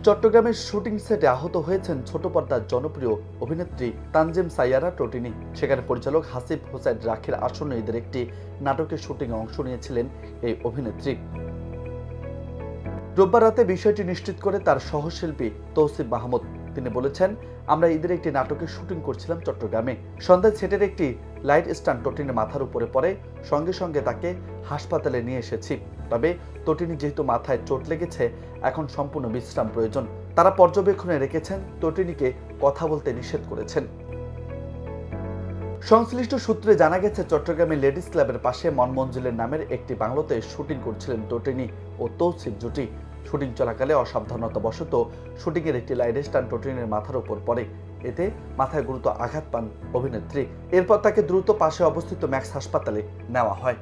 চট্টগ্রামের শুটিং সেটে আহত হয়েছেন ছোট পর্দার জনপ্রিয় অভিনেত্রী তানজিম সাইয়ারা টোটিনি। সেখানে পরিচালক হাসিব হোসাইন রাখির আসন্ন ঈদের একটি নাটকের শুটিংয়ে অংশ নিয়েছিলেন এই অভিনেত্রী। রোববার রাতে বিষয়টি নিশ্চিত করে তার সহশিল্পী তৌসিফ মাহমুদ। তিনি বলেছেন, আমরা ঈদের একটি নাটকের শুটিং করছিলাম চট্টগ্রামে। সন্ধ্যায় সেটের একটি লাইট স্ট্যান্ড টোটিনের মাথার উপরে পড়ে, সঙ্গে সঙ্গে তাকে হাসপাতালে নিয়ে এসেছি। তবে টোটিনি যেহেতু মাথায় চোট লেগেছে, এখন সম্পূর্ণ বিশ্রাম প্রয়োজন। তারা পর্যবেক্ষণে রেখেছেন, টোটিনিকে কথা বলতে নিষেধ করেছেন। সংশ্লিষ্ট সূত্রে জানা গেছে, চট্টগ্রামের লেডিস ক্লাবের পাশে মনমঞ্জিলের নামের একটি বাংলোতে শুটিং করছিলেন টোটিনি ও তৌসিফ জুটি। শুটিং চলাকালে অসাবধানতাবশত শুটিংয়ের একটি লাইট স্ট্যান্ড টোটিনের মাথার উপর পড়ে। এতে মাথায় গুরুতর আঘাত পান অভিনেত্রী। এরপর তাকে দ্রুত পাশে অবস্থিত ম্যাক্স হাসপাতালে নেওয়া হয়।